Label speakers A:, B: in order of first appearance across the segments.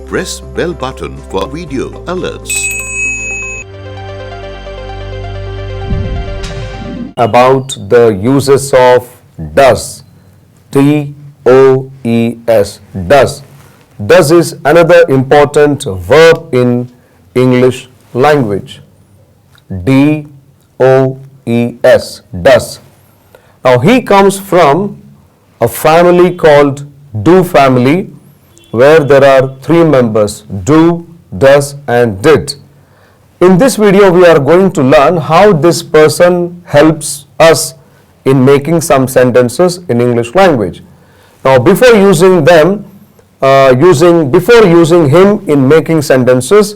A: press bell button for video alerts.
B: About the uses of does. D-O-E-S. Does. Does is another important verb in English language. D-O-E-S. Does. Now he comes from a family called do family, where there are three members: do, does and did. In this video we are going to learn how this person helps us in making some sentences in English language. Now before using them, before using him in making sentences,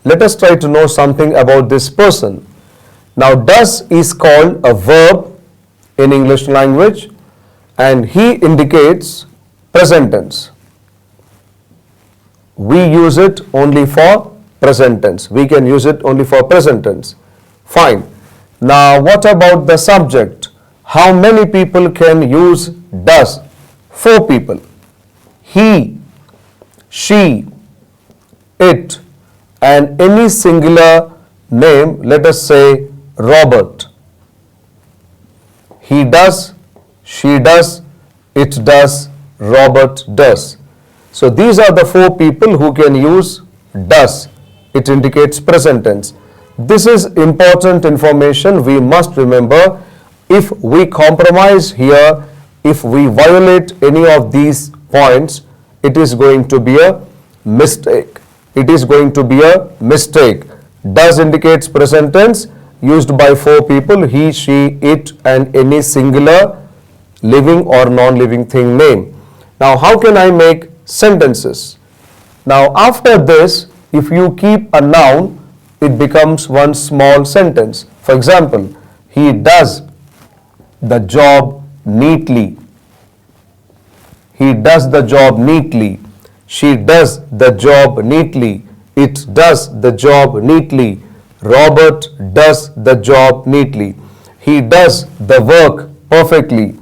B: let us try to know something about this person. Now does is called a verb in English language and he indicates present tense. We use it only for present tense. We can use it only for present tense. Fine. Now what about the subject? How many people can use does? 4 people. He, she, it, and any singular name, let us say Robert. He does, she does, it does, Robert does. So these are the 4 people who can use does. It indicates present tense. This is important information we must remember. If we compromise here, if we violate any of these points, it is going to be a mistake. It is going to be a mistake. Does indicates present tense used by 4 people: he, she, it, and any singular living or non-living thing name. Now how can I make sentences? Now after this, if you keep a noun, it becomes one small sentence. For example, he does the job neatly. He does the job neatly. She does the job neatly. It does the job neatly. Robert does the job neatly. He does the work perfectly.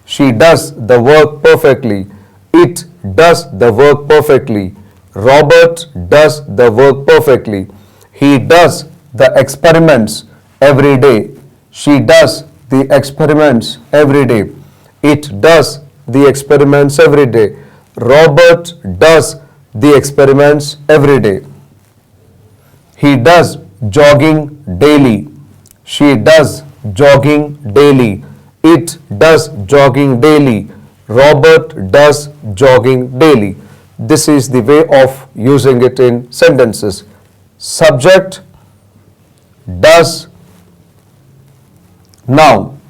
B: She does the work perfectly. It does the work perfectly. Robert does the work perfectly. He does the experiments every day. She does the experiments every day. It does the experiments every day. Robert does the experiments every day. He does jogging daily. She does jogging daily. It does jogging daily. Robert does jogging daily. This is the way of using it in sentences. Subject, does, noun.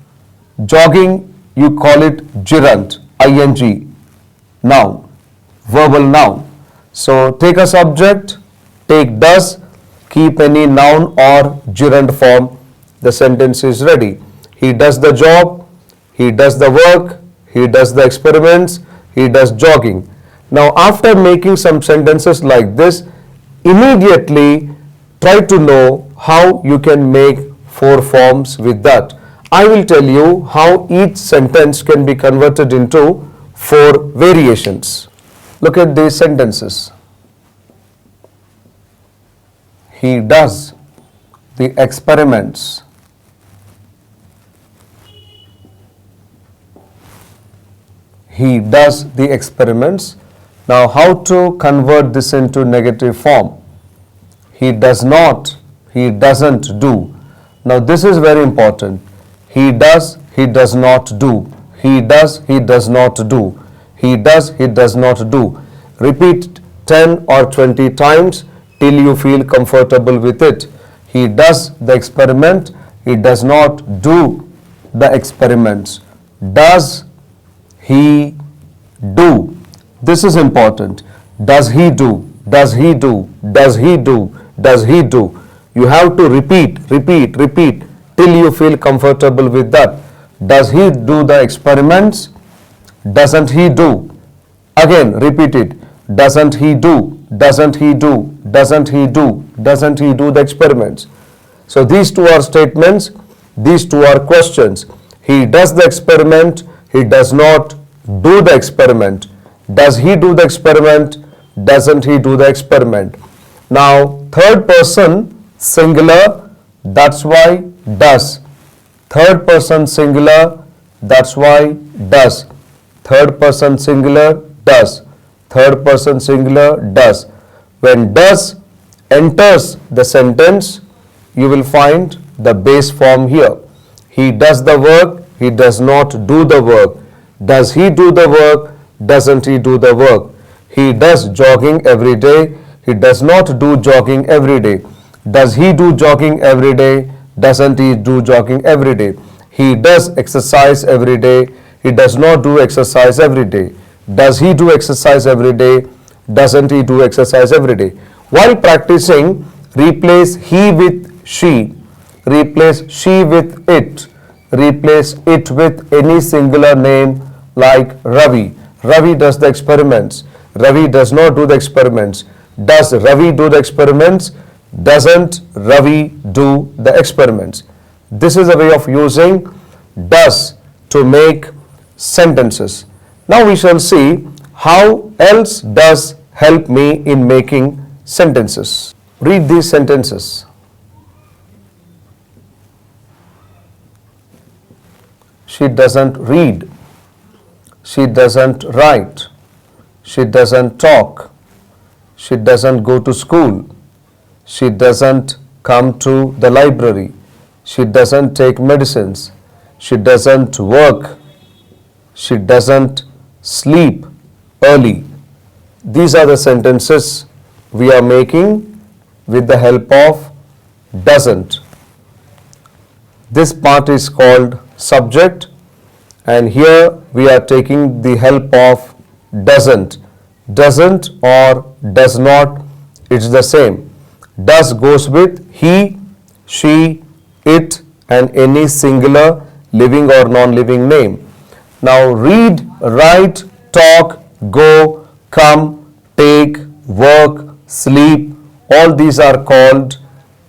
B: Jogging, you call it gerund, ing, noun, verbal noun. So take a subject, take does, keep any noun or gerund form, the sentence is ready. He does the job, he does the work, he does the experiments, he does jogging. Now after making some sentences like this, immediately try to know how you can make 4 forms with that. I will tell you how each sentence can be converted into 4 variations. Look at these sentences. He does the experiments. He does the experiments. Now how to convert this into negative form? He does not, he doesn't do. Now this is very important. He does, he does not do. He does, he does not do. He does, he does not do. Repeat 10 or 20 times till you feel comfortable with it. He does the experiment, he does not do the experiments. Does he do? This is important. Does he do? Does he do? Does he do? Does he do? You have to repeat till you feel comfortable with that. Does he do the experiments? Doesn't he do? Again, repeat it. Doesn't he do? Doesn't he do? Doesn't he do? Doesn't he do the experiments? So these 2 are statements. These 2 are questions. He does the experiment. He does not do the experiment. Does he do the experiment? doesn't he do the experiment? Now, third person singular, that's why does. Third person singular, that's why does. Third person singular, does. Third person singular, does. When does enters the sentence, you will find the base form here. He does the work, he does not do the work. Does he do the work? Doesn't he do the work? He does jogging every day, he does not do jogging every day. Does he do jogging every day? Doesn't he do jogging every day? He does exercise every day, he does not do exercise every day. Does he do exercise every day? Doesn't he do exercise every day? While practicing, replace he with she, replace she with it, replace it with any singular name like Ravi. Ravi does the experiments. Ravi does not do the experiments. Does Ravi do the experiments? Doesn't Ravi do the experiments? This is a way of using does to make sentences. Now we shall see how else does help me in making sentences. Read these sentences. She doesn't read. She doesn't write. She doesn't talk. She doesn't go to school. She doesn't come to the library. She doesn't take medicines. She doesn't work. She doesn't sleep early. These are the sentences we are making with the help of doesn't. This part is called subject, and here we are taking the help of doesn't. Doesn't or does not, it's the same. Does goes with he, she, it and any singular living or non-living name. Now read, write, talk, go, come, take, work, sleep, all these are called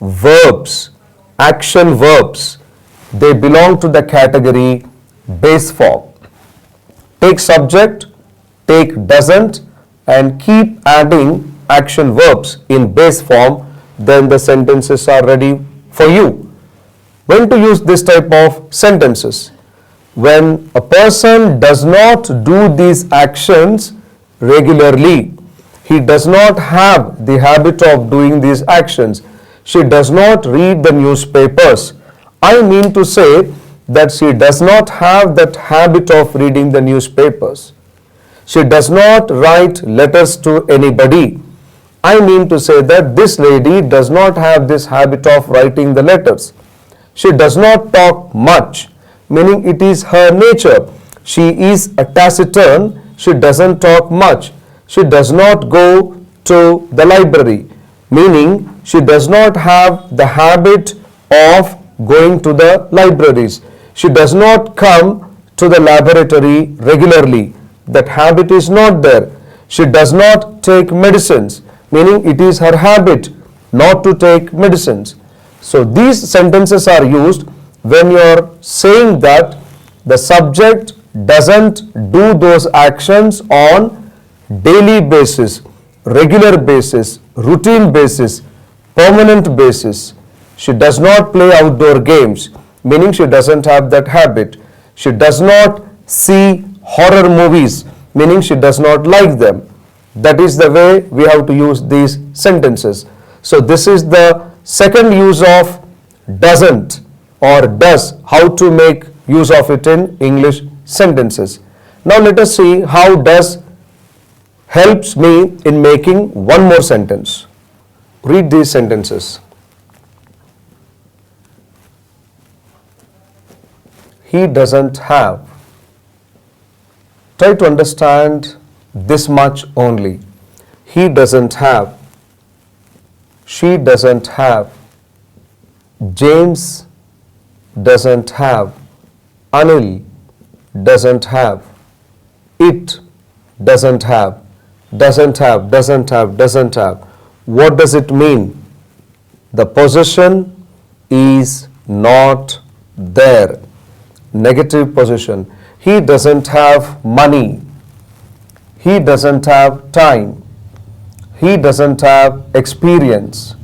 B: verbs, action verbs. They belong to the category base form. Take subject, take doesn't and keep adding action verbs in base form, then the sentences are ready for you. When to use this type of sentences? When a person does not do these actions regularly, he does not have the habit of doing these actions. She does not read the newspapers. I mean to say that she does not have that habit of reading the newspapers. She does not write letters to anybody. I mean to say that this lady does not have this habit of writing the letters. She does not talk much, meaning it is her nature. She is a taciturn. She doesn't talk much. She does not go to the library, meaning she does not have the habit of going to the libraries. She does not come to the laboratory regularly. That habit is not there. She does not take medicines, meaning it is her habit not to take medicines. So these sentences are used when you are saying that the subject doesn't do those actions on daily basis, regular basis, routine basis, permanent basis. She does not play outdoor games, meaning she doesn't have that habit. She does not see horror movies, meaning she does not like them. That is the way we have to use these sentences. So this is the second use of doesn't or does, how to make use of it in English sentences. Now let us see how does helps me in making one more sentence. Read these sentences. He doesn't have. Try to understand this much only. He doesn't have. She doesn't have. James doesn't have. Anil doesn't have. It doesn't have. Doesn't have, doesn't have, doesn't have. What does it mean? The possession is not there. Negative possession. He doesn't have money. He doesn't have time. He doesn't have experience.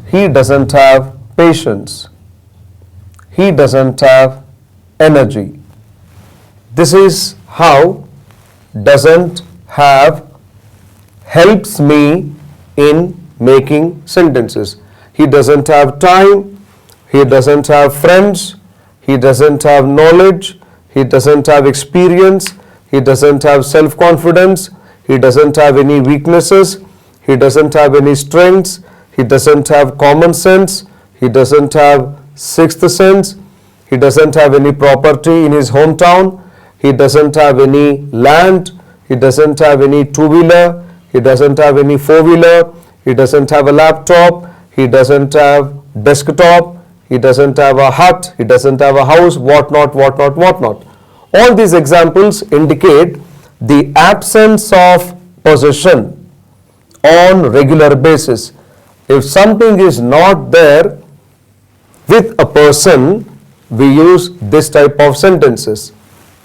B: He doesn't have patience. He doesn't have energy. This is how doesn't have helps me in making sentences. He doesn't have time. He doesn't have friends. He doesn't have knowledge. He doesn't have experience. He doesn't have self-confidence. He doesn't have any weaknesses. He doesn't have any strengths. He doesn't have common sense. He doesn't have sixth sense. He doesn't have any property in his hometown. He doesn't have any land. He doesn't have any two-wheeler. He doesn't have any four-wheeler. He doesn't have a laptop. He doesn't have desktop. He doesn't have a hut. He doesn't have a house, whatnot, whatnot, whatnot. All these examples indicate the absence of possession on regular basis. If something is not there with a person, we use this type of sentences.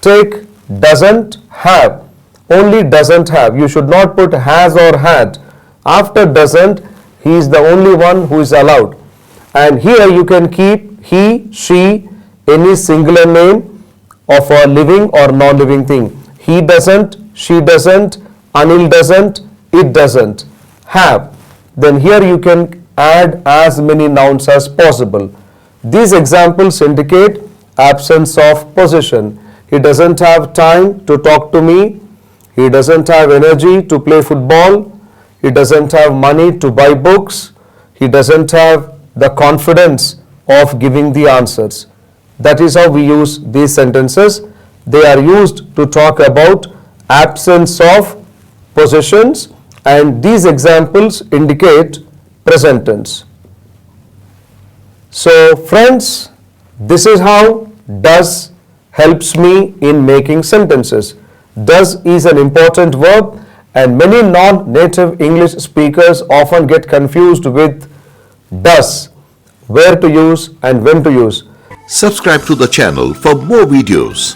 B: Take doesn't have. Only doesn't have. You should not put has or had. After doesn't, he is the only one who is allowed. And here you can keep he, she, any singular name of a living or non-living thing. He doesn't, she doesn't, Anil doesn't, it doesn't have. Then here you can add as many nouns as possible. These examples indicate absence of possession. He doesn't have time to talk to me. He doesn't have energy to play football. He doesn't have money to buy books. He doesn't have the confidence of giving the answers. That is how we use these sentences. They are used to talk about absence of possessions, and these examples indicate present tense. So friends, this is how does helps me in making sentences. Does is an important verb, and many non-native English speakers often get confused with does, where to use and when to use.
A: Subscribe to the channel for more videos.